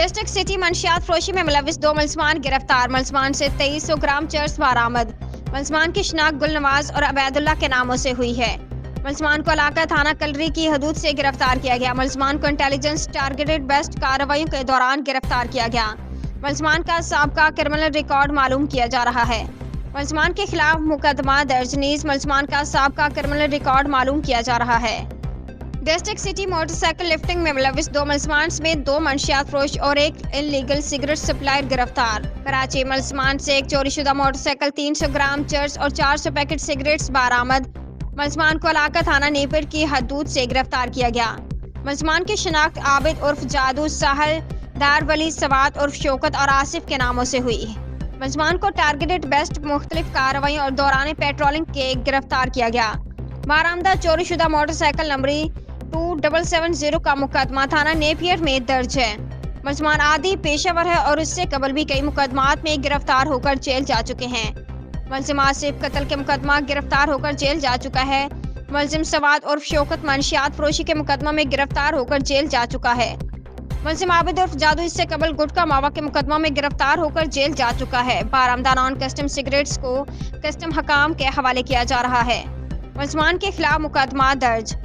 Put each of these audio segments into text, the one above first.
District city मंशियात फरोशी में मुलविस 2 मुलजमान गिरफ्तार। मुलजमान से 2300 ग्राम चर्स बरामद। मुलजमान की शिनाख्त गुलनवाज और अबैदुल्ला के नामों से हुई है। मुलजमान को इलाका थाना कलरी की हदूद से गिरफ्तार किया गया। मुलजमान को इंटेलिजेंस टारगेटेड बेस्ट कार्रवाइयों के दौरान गिरफ्तार किया गया। मुलजमान का साबका क्रिमिनल रिकॉर्ड मालूम किया जा रहा है। मुलजमान के खिलाफ मुकदमा दर्ज, नीज मुलजमान का साबका क्रिमिनल रिकॉर्ड मालूम किया जा रहा है। डिस्ट्रिक्ट सिटी मोटरसाइकिल लिफ्टिंग में मुलविस 2 मुलजमान समेत 2 मंशियात फरोश और 1 इलीगल सिगरेट सप्लायर गिरफ्तार। कराची मुलजमान से एक चोरीशुदा मोटरसाइकिल, 300 ग्राम चर्स और 400 पैकेट सिगरेट्स बरामद। मुलजमान को इलाका थाना नेपिर की हदूद से गिरफ्तार किया गया। मुलजमान की शिनाख्त आबिद उर्फ जादू, साहल, दार वली, सवात उर्फ शौकत और आसिफ के नामों से हुई। मुलजमान को टारगेटेड बेस्ट मुख्तलिफ कार्रवाइयों और दौरान पेट्रोलिंग के गिरफ्तार किया गया। बारामदा चोरीशुदा मोटरसाइकिल नंबरी 2770 का मुकदमा थाना नेपियर में दर्ज है। मुलजमान आदि पेशावर है और इससे कबल भी कई मुकदमात में गिरफ्तार होकर जेल जा चुके हैं। मुलजिम आसिफ कत्ल के मुकदमा गिरफ्तार होकर जेल जा चुका है। मुलजिम सवाद उर्फ शौकत मंशियात फरोशी के मुकदमा में गिरफ्तार होकर जेल जा चुका है। मुलजिम आबिद उर्फ जादू इससे कबल गुटका मावा के मुकदमा में गिरफ्तार होकर जेल जा चुका है। बारामदा नॉन कस्टम सिगरेट्स को कस्टम हकाम के हवाले किया जा रहा है। मुलजमान के खिलाफ मुकदमा दर्ज।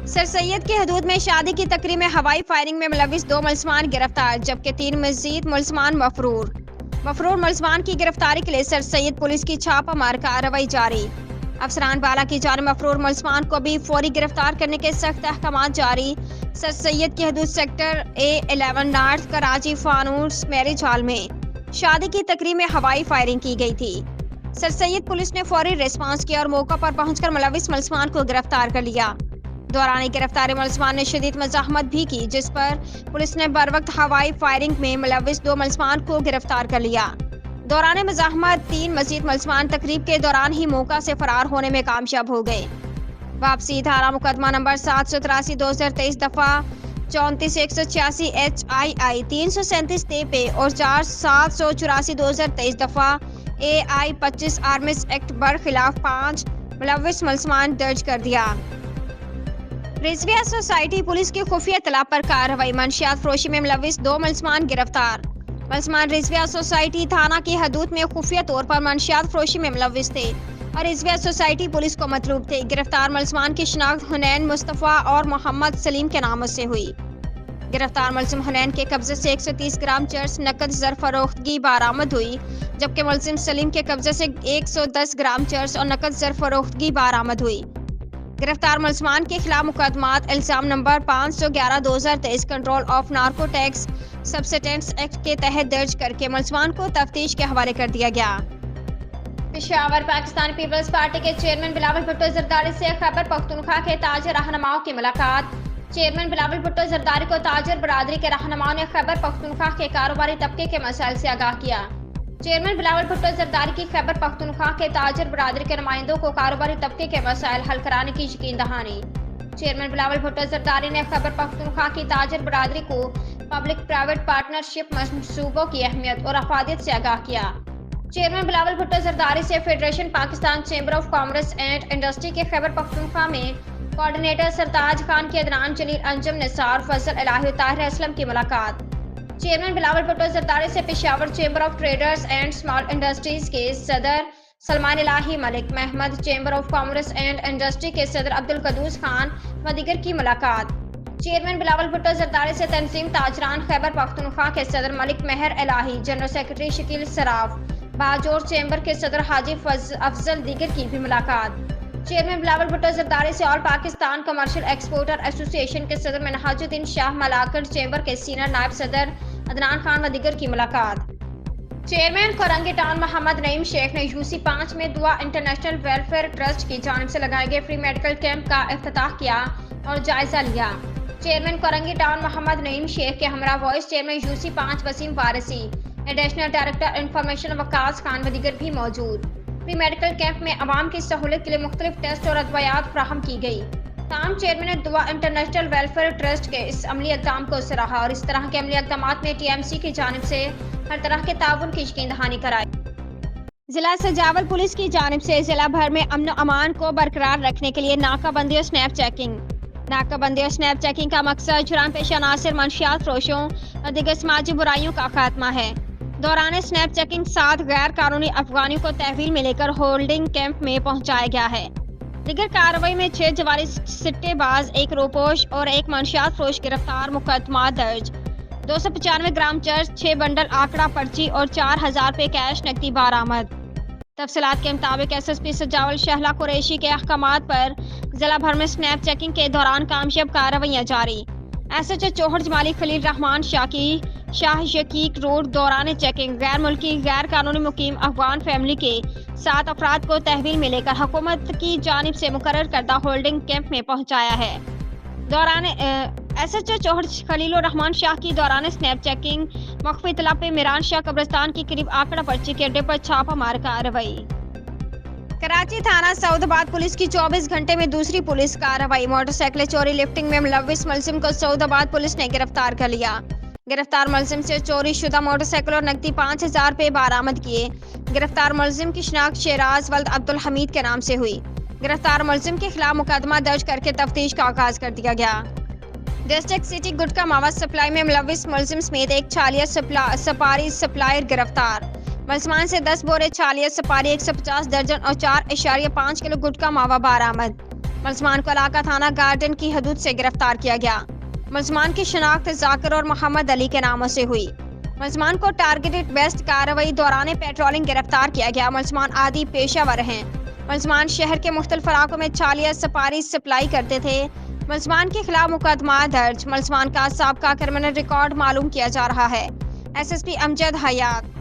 सर सैयद की हदूद में शादी की तकरीब में हवाई फायरिंग में मुलविस 2 मुलजमान गिरफ्तार, जबकि 3 मजीद मुलजमान मफरूर मुलजमान की गिरफ्तारी के लिए सर सैयद पुलिस की छापामार कार्रवाई जारी। अफसरान बाला की जानिब मफरूर मुलजमान को भी फौरी गिरफ्तार करने के सख्त अहकाम जारी। सर सैयद की हदूद sector A11 north Karachi Fanoos marriage hall में शादी की तकरीब में हवाई फायरिंग की गई थी। सर सैयद पुलिस ने फौरी रिस्पांस किया और मौका पर पहुंचकर मुलविस मुलजमान को गिरफ्तार कर लिया। दौरान गिरफ्तारी मुलजमान ने शदीद मज़ाहमत भी की, जिस पर पुलिस ने बर वक्त हवाई फायरिंग में मुलविस 2 मुलजमान को गिरफ्तार कर लिया। दौरान मज़ाहमत 3 मजीद मुलजमान तकरीब के दौरान ही मौका से फरार होने में कामयाब हो गए। वापसी धारा मुकदमा नंबर 783/2023 दफा 34/186 HII 337 पे और 784/2023 दफा AI 25 आर्म्स एक्ट बर खिलाफ 5 मुलविस मुलजमान दर्ज कर दिया। रिजविया सोसाइटी पुलिस की खुफिया इत्तला पर कार्रवाई। मंशियात फरोशी में मुलविस 2 मुलजमान गिरफ्तार। मुलजमान रिजविया सोसाइटी थाना की हदूद में खुफिया तौर पर मंशियात फरोशी में मुलविस थे और रिजविया सोसाइटी पुलिस को मतलूब थे। गिरफ्तार मुलजमान की शिनाख्त हुनैन, मुस्तफ़ा और मोहम्मद सलीम के नामों से हुई। गिरफ्तार मुलजिम हुनैन के कब्जे से 130 ग्राम चर्स नकद जर फरोख्तगी बरामद हुई, जबकि मुलजिम सलीम के कब्जे से 110 ग्राम चर्स और नकद जर फरोख्तगी बरामद हुई। गिरफ्तार मुलजमान के खिलाफ मुकदमात इल्जाम number 511/2023 control of narcotics substance act के तहत दर्ज करके मुलजमान को तफ्तीश के हवाले कर दिया गया। पेशावर पाकिस्तान पीपल्स पार्टी के चेयरमैन बिलावल भुट्टो जरदारी से खैबर पख्तूनख्वा के ताजर रहनुमाओं की मुलाकात। चेयरमैन बिलावल भुट्टो जरदारी को ताजर बरादरी के रहनुमाओं ने खैबर पख्तूनख्वा के कारोबारी तबके के मसाइल से आगाह किया। चेयरमैन बिलावल भुट्टो जरदारी की खैबर पख्तूनख्वा के ताजर बरादरी के नुमाइंदों को कारोबारी तबके के मसाइल हल कराने की यकीन दहानी। चेयरमैन बिलावल भुट्टो जरदारी ने खैबर पख्तूनख्वा की ताजर बरादरी को पब्लिक प्राइवेट पार्टनरशिप मंसूबों की अहमियत और अफादियत से आगाह किया। चेयरमैन बिलावल भुट्टो जरदारी से federation Pakistan chamber of commerce and industry के खैबर पख्तूनख्वा में कोऑर्डिनेटर सरताज खान के अदनान जलील, अंजम निसार, फजल इलाही, ताहिर असलम की मुलाकात। चेयरमैन बिलावल भुट्टो जरदारी से Peshawar chamber of traders and small industries के सदर Salman Ilahi Malik, Mohmand chamber of commerce and industry के सदर अब्दुल कदूस खान व दीगर की मुलाकात। चेयरमैन बिलावल भुट्टो जरदारी से तंजीम ताजरान खैबर पख्तूनख्वा के सदर Malik Meher Ilahi, general secretary Shakeel Saraf, Bajaur chamber के सदर हाजी अफजल दीगर की भी मुलाकात। चेयरमैन बिलावल भुट्टो जरदारी से all Pakistan commercial exporter association के सदर मनहाजुद्दीन शाह मलाकर चैम्बर के सीनियर नायब सदर अदनान खान व दीगर की मुलाकात। चेयरमैन कोरंगी टाउन मोहम्मद नईम शेख ने यूसी 5 में दुआ इंटरनेशनल वेलफेयर ट्रस्ट की जानिब से लगाए गए फ्री मेडिकल कैंप का इफ्तिताह किया और जायजा लिया। चेयरमैन कोरंगी टाउन मोहम्मद नईम शेख के हमरा vice chairman UC 5 Waseem Warsi, additional director information Waqas Khan व दीगर भी मौजूद। प्री मेडिकल कैंप में आवाम की सहूलत के लिए मुख्तलिफ टेस्ट और अदवायात फराहम की गई। ताम चेयरमैन ने दुआ इंटरनेशनल वेलफेयर ट्रस्ट के इस अमली इक़दाम को सराहा और इस तरह के अमली इक़दाम में TMC की जानिब से हर तरह के ताउन की यकीन दहानी कराई। जिला सजावल पुलिस की जानिब से जिला भर में अमन अमान को बरकरार रखने के लिए नाकाबंदी और स्नैप चेकिंग। नाका बंदी और स्नैप चेकिंग का मकसद जुर्म पेश अनासर मंशियात फरोशों और दिगर समाजी बुराइयों का खात्मा है। दौरान स्नैप चेकिंग 7 गैर कानूनी अफगानियों को तहवील में लेकर होल्डिंग कैंप में पहुंचाया गया है। दिगर कार्रवाई में 6 जवारी सिट्टेबाज, 1 रोपोश और 1 मंशियात फरोश गिरफ्तार, मुकदमा दर्ज। 295 ग्राम चर्च, 6 बंडल आंकड़ा पर्ची और 4000 रुपये कैश नकदी बरामद। तफसीलात के मुताबिक SSP सजावल शहला कुरैशी के अहकामात पर जिला भर में स्नैप चेकिंग के दौरान कामयाब कार्रवाइयां जारी। SHO चौहड़ जमाली खलील रहमान शाह यकीक रोड दौरान चेकिंग गैर मुल्की गैर कानूनी मुकीम अफगान फैमिली के 7 अफराद को तहवील में लेकर हुकूमत की जानिब से मुकर्रर करदा होल्डिंग कैंप में पहुंचाया है। दौरान SHO चौहड़ खलील रहमान शाह की दौरान स्नैप चेकिंग मख्फी इतला पे मीरान शाह कब्रिस्तान के करीब आंकड़ा पर्ची के अड्डे पर छापा मार कार्रवाई। कराची थाना सऊदाबाद पुलिस की 24 घंटे में दूसरी पुलिस कार्रवाई। मोटरसाइकिल चोरी लिफ्टिंग में मुलव्विस मुलजिम को सऊदाबाद पुलिस ने गिरफ्तार कर लिया। गिरफ्तार मुलजिम से चोरी शुदा मोटरसाइकिल और नकदी 5000 रुपये बरामद किए। गिरफ्तार मुलजिम की शिनाख्त शेराज वल्द अब्दुल हमीद के नाम से हुई। गिरफ्तार मुलजिम के खिलाफ मुकदमा दर्ज करके तफ्तीश का आगाज कर दिया गया। डिस्ट्रिक्ट सिटी गुटखा मावा सप्लाई में मुलव्विस मुलजिम समेत एक छालिया सपारी सप्लायर गिरफ्तार। मुलजमान से 10 बोरे छालिया सपारी, 150 दर्जन और 4.5 किलो गुटखा मावा बरामद। मुलजमान को इलाका थाना गार्डन की हदूद से गिरफ्तार किया गया। मुलजमान की शिनाख्त जाकिर और मोहम्मद अली के नामों से हुई। मुलजमान को टारगेटेड बेस्ट कार्रवाई दौरान पेट्रोलिंग गिरफ्तार किया गया। मुलजमान आदि पेशावर हैं। मुलजमान शहर के मुख्तलिफ इलाकों में छालिया सपारी सप्लाई करते थे। मुलजमान के खिलाफ मुकदमा दर्ज। मुलजमान का साबका क्रिमिनल रिकॉर्ड मालूम किया जा रहा है। SSP अमजद हयात।